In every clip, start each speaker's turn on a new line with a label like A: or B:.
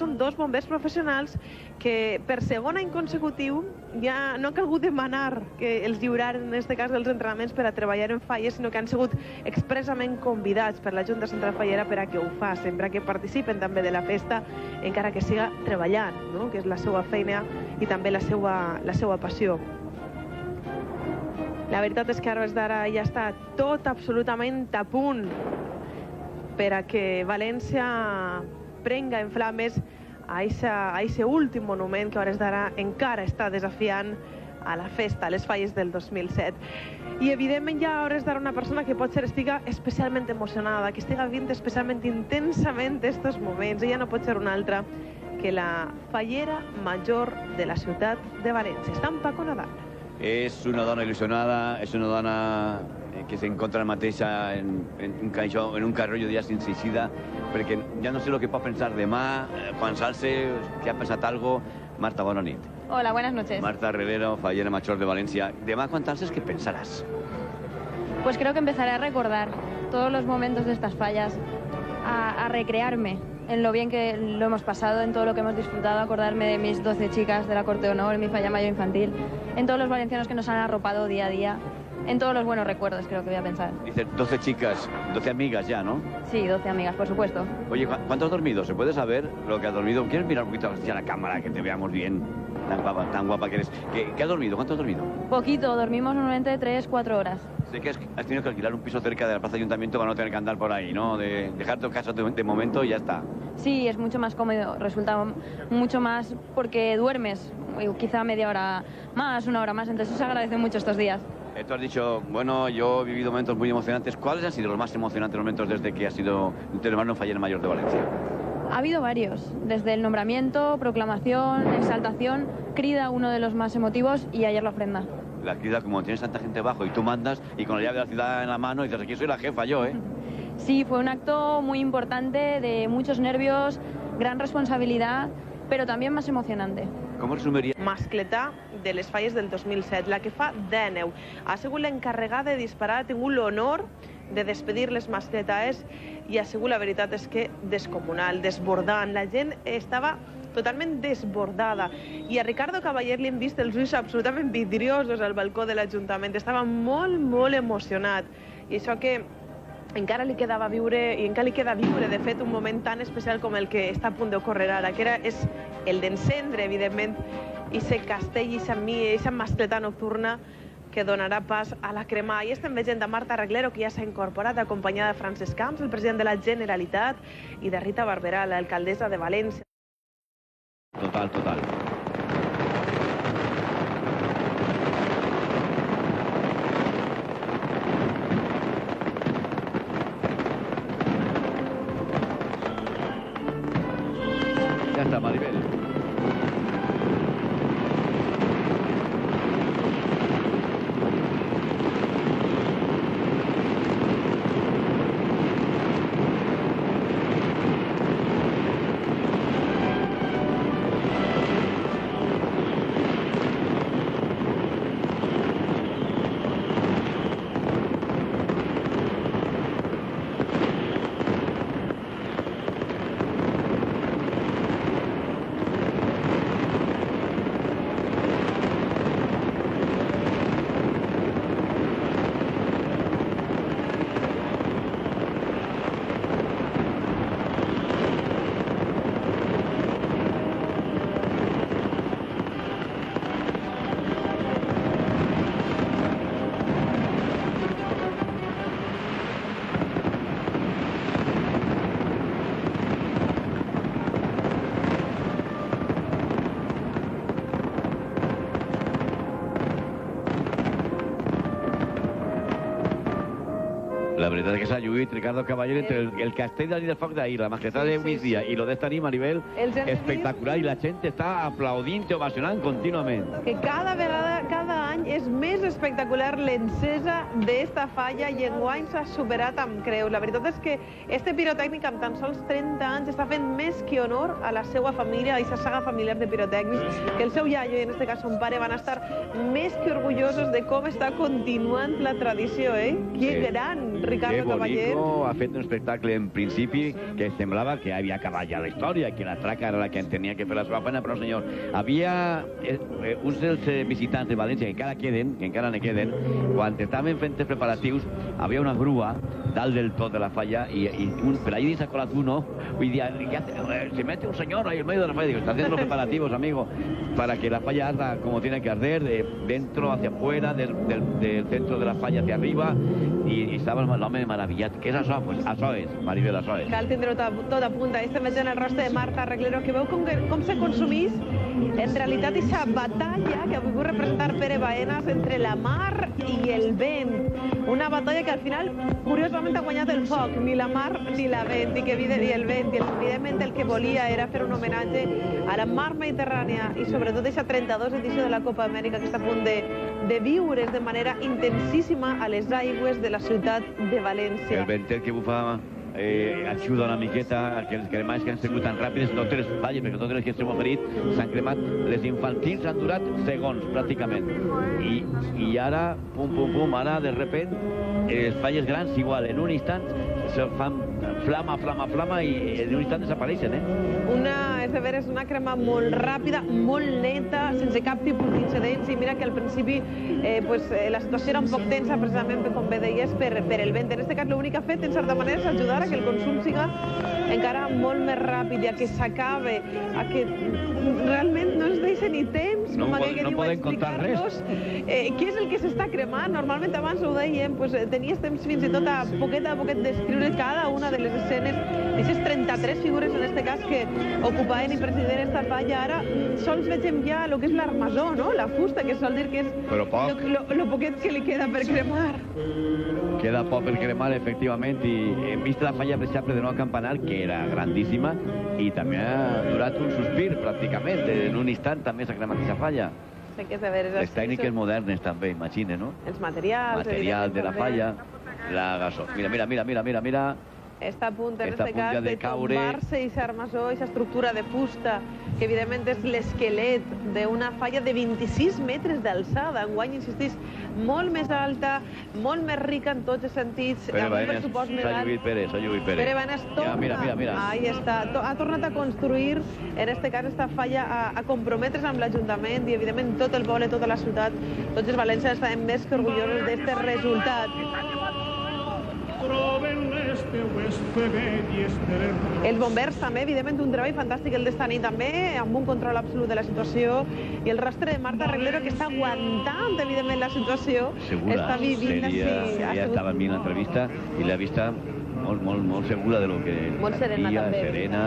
A: són dos bombers professionals que per segon any consecutiu ja no ha calgut demanar que els lliuraren, en aquest cas, dels entrenaments per a treballar en falles, sinó que han sigut expressament convidats per la Junta Central Fallera per a que ho facin, per a que participen també de la festa, encara que siga treballant, no? Que és la seva feina i també la seva passió. La veritat és que a hores d'ara ja està tot absolutament a punt per a que València prenga en flames a aquest últim monument que a hores d'ara encara està desafiant a la festa, a les falles del 2007. I evidentment hi ha a hores d'ara una persona que potser estiga especialment emocionada, que estiga vivint especialment intensament aquests moments. Ella no pot ser una altra que la fallera major de la ciutat de València. Està en Paco Nadal.
B: És una dona il·lusionada, és una dona que s'encontra mateixa en un carrollo de sin suïcida, perquè ja no sé el que pot pensar demà, quan s'alce, que ha pensat algo. Marta, bona nit.
C: Hola, buenas noches.
B: Marta Rivero, fallera major de València. Demà, quan t'alces, ¿qué pensarás?
C: Pues creo que empezaré a recordar todos los momentos de estas fallas, a recrearme en lo bien que lo hemos pasado, en todo lo que hemos disfrutado, acordarme de mis 12 chicas de la Corte de Honor, en mi falla mayor infantil, en todos los valencianos que nos han arropado día a día, en todos los buenos recuerdos, creo que voy a pensar.
B: Dices 12 chicas, 12 amigas ya, ¿no?
C: Sí, 12 amigas, por supuesto.
B: Oye, ¿cuánto has dormido? ¿Se puede saber lo que has dormido? ¿Quieres mirar un poquito hacia la cámara, que te veamos bien? Tan guapa que eres. ¿Qué has dormido? ¿Cuánto has dormido?
C: Poquito, dormimos normalmente 3-4 horas.
B: Sé que has tenido que alquilar un piso cerca de la Plaza Ayuntamiento para no tener que andar por ahí, ¿no? De dejar tu casa de momento y ya está.
C: Sí, es mucho más cómodo, resulta mucho más porque duermes, quizá media hora más, una hora más, entonces se agradece mucho estos días.
B: Tú has dicho, bueno, yo he vivido momentos muy emocionantes. ¿Cuáles han sido los más emocionantes momentos desde que has sido hermano fallera mayor de Valencia?
C: Ha habido varios, desde el nombramiento, proclamación, exaltación, crida, uno de los más emotivos, y ayer la ofrenda.
B: La crida, como tienes tanta gente abajo y tú mandas, y con la llave de la ciudad en la mano, y dices, aquí soy la jefa yo, ¿eh?
C: Sí, fue un acto muy importante, de muchos nervios, gran responsabilidad, però també més emocionante.
B: Com resumiria?
A: Mascletà de les falles del 2007, la que fa 10. Ha sigut l'encarregada de disparar, ha tingut l'honor de despedir les mascletaes i ha sigut, la veritat és que, descomunal, desbordant. La gent estava totalment desbordada. I a Ricardo Cavaller li hem vist els ulls absolutament vidriosos al balcó de l'Ajuntament. Estava molt, molt emocionat. I això que encara li quedava viure, i encara li queda viure, de fet, un moment tan especial com el que està a punt d'ocórrer ara, que és el d'encendre, evidentment, aquest castell, aquesta mascletà nocturna que donarà pas a la crema. I estem veient a Marta Reglero, que ja s'ha incorporat, acompanyada de Francesc Camps, el president de la Generalitat, i de Rita Barberà, l'alcaldessa de València.
B: Total, total. Ya está, Maribel. La veritat és que s'ha lluït Ricardo Cavaller entre el castell de del foc d'ahir, la mascletà de migdia i lo d'esta nit, Maribel, espectacular, i la gent està aplaudint i ovacionant contínuament.
A: Que cada vegada, cada any enguany és més espectacular l'encesa d'esta falla i enguany s'ha superat amb creu. La veritat és que este pirotècnic amb tan sols 30 anys està fent més que honor a la seva família, a aquesta saga familiar de pirotècnics, que el seu iaio i en este cas son pare van estar més que orgullosos de com està continuant la tradició, eh? Que gran, Ricardo Caballero.
B: Bonito, ha fet un espectacle en principi que semblava que havia acabat ja la història, que la traca era la que tenia que fer la seva feina, però senyor, havia uns dels visitants de València que encara ne queden, quan estaven fent els preparatius, havia una grua dalt del tot de la falla y per allí s'ha colat uno, vull dir, se mete un señor ahí en medio de la falla, digo, está haciendo los preparativos, amigo, para que la falla arda como tiene que arder, de dentro hacia afuera, del centro de la falla hacia arriba, i estava l'home meravellat. Què és això? Pues això és, Maribel, això és.
A: Cal tindre-ho tot a punt. Estem veient el rostre de Marta Reglero, que veu com se consumís en realitat aquesta batalla que ha volgut representar Pere Baenas entre la mar i el vent. Una batalla que al final, curiosament, ha guanyat el foc, ni la mar ni el vent, i evidentment el que volia era fer un homenatge a la mar Mediterrània i sobretot aquesta 32 edició de la Copa Amèrica que està a punt de viure de manera intensíssima a les aigües de la ciutat de València.
B: El ventet que bufa ajuda una miqueta que els cremats que han sigut tan ràpids, totes les falles, perquè totes les que s'han oferit s'han cremat. Les infantils han durat segons, pràcticament. I ara, pum, ara, de repent, les falles grans, igual, en un instant, se fan flama, i en un instant desapareixen,
A: És de veres una crema molt ràpida, molt lenta, sense cap tipus d'incidència, i mira que al principi la situació era un poc tensa, precisament, com bé deies, per el vent. En aquest cas, l'únic que ha fet, en certa manera, és ajudar a que el consum siga encara molt més ràpid, i a que s'acabe, a que realment no ens deixa ni temps, com aquell que diu, explicar-nos què és el que s'està cremant. Normalment, abans ho dèiem, tenies temps fins i tot a poquet descriure cada una de les escenes, aquestes 33 figures, en aquest cas, que ocupaven i presidien esta falla. Ara sols vegem ja el que és l'armazó, la fusta, que sol dir que és lo poquet que li queda per cremar.
B: Queda poc per cremar, efectivament, i hem vist la falla, per exemple, de Nou Campanar, que era grandíssima, i també ha durat un sospir, pràcticament. En un instant també s'ha cremat aquesta falla. Les tècniques modernes també, imagina, no?
A: Els materials.
B: Material de la falla, la gasó. Mira.
A: Està a punt, en aquest cas, de tombar-se aquesta armazó, aquesta estructura de fusta, que evidentment és l'esquelet d'una falla de 26 metres d'alçada. Enguany, insistís, molt més alta, molt més rica en tots els sentits.
B: Pere Baenas, s'ha lluït Pere.
A: Pere Baenas torna.
B: Mira.
A: Ahí està. Ha tornat a construir, en aquest cas, esta falla, a comprometre's amb l'Ajuntament i, evidentment, tot el poble, tota la ciutat, tots els valencians estaven més que orgullosos d'aquest resultat. Els bombers també, evidentment, un treball fantàstic el d'esta nit també, amb un control absolut de la situació, i el rastre de Marta Reglero, que està aguantant, evidentment, la situació.
B: Segura, ella estava mirant l'entrevista i l'ha vista molt segura de lo que
A: patia,
B: serena.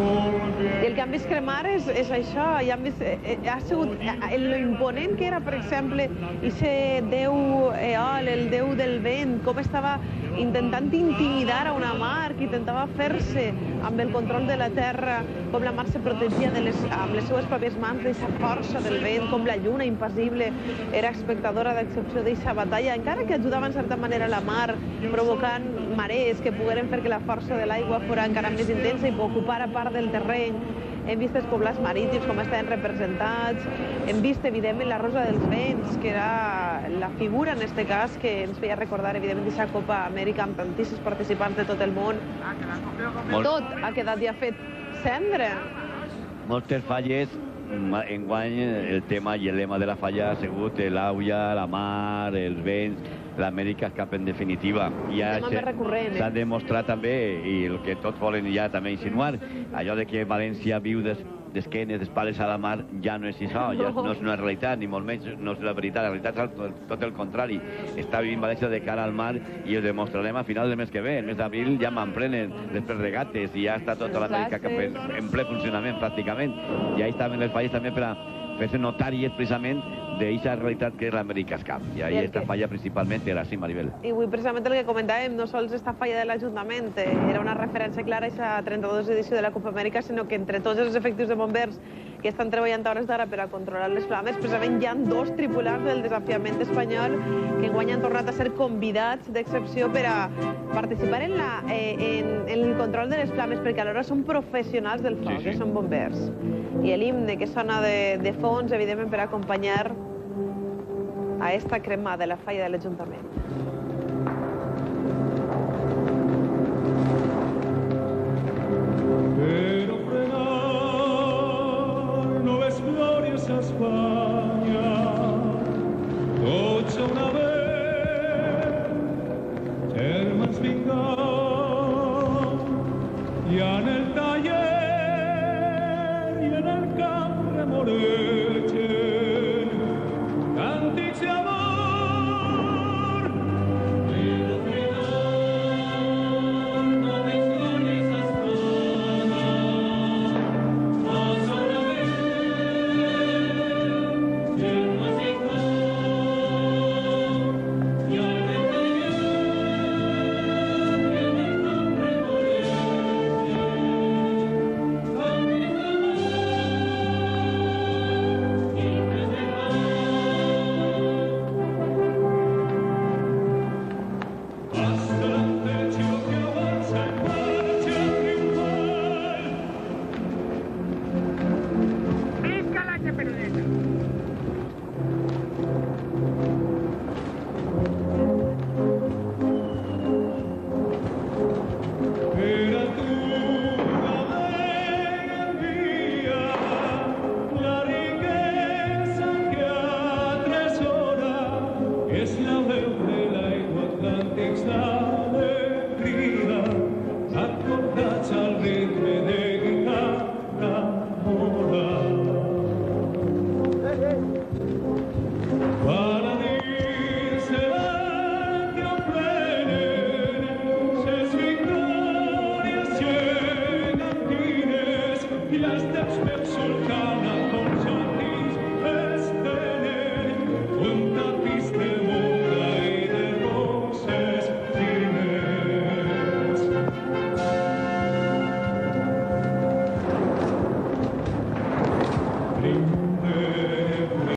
A: I el que han vist cremar és això, ha sigut lo imponent que era, per exemple, aquest déu Eol, el déu del vent, com estava intentant intimidar a una mar que intentava fer-se amb el control de la terra, com la mar se protegia amb les seues pròpies mans d'aquesta força del vent, com la lluna impassible era espectadora d'excepció d'aquesta batalla, encara que ajudava en certa manera la mar, provocant marees que pogueren fer que la força de l'aigua fos encara més intensa i ocupara part del terreny. Hem vist els poblats marítims com estaven representats, hem vist, evidentment, la Rosa dels Vents, que era la figura, en aquest cas, que ens feia recordar, evidentment, aquesta Copa Amèrica amb tantíssims participants de tot el món. Tot ha quedat ja fet cendra.
B: Moltes falles, enguany el tema i el lema de la falla ha sigut l'auia, la mar, els vents, l'Amèrica Escape en definitiva. S'ha demostrat també, i el que tots volen ja també insinuar, allò de que València viu d'esquenes, d'espales a la mar, ja no és això, ja no és una realitat, ni molt menys no és la veritat. La veritat és tot el contrari. Està vivint València de cara al mar i ho demostrarem a final del mes que ve. El mes d'abril ja m'emprenen les regates i ja està tota l'Amèrica en ple funcionament, pràcticament. I ahí estaven les falles també per a fer-se notàries, precisament, d'aquesta realitat que és l'Amèrica Cup. I ahí esta falla principalment era així, Maribel.
A: I avui precisament el que comentàvem, no sols esta falla de l'Ajuntament era una referència clara a aquesta 32 edició de la Copa Amèrica, sinó que entre tots els efectius de bombers que estan treballant a hores d'ara per a controlar les flames. Precisament hi ha 2 tripulants del desafiament espanyol que enguany han tornat a ser convidats d'excepció per a participar en el control de les flames, perquè alhora són professionals del foc, són bombers. I l'himne que sona de fons, evidentment, per acompanyar a esta cremada de la falla de l'Ajuntament.
D: Pero frenar no es gloriosa España, tots una vez, germans vinguem, i en el taller i en el camp remolegen càntics d'amor. I les teus veus cercana com són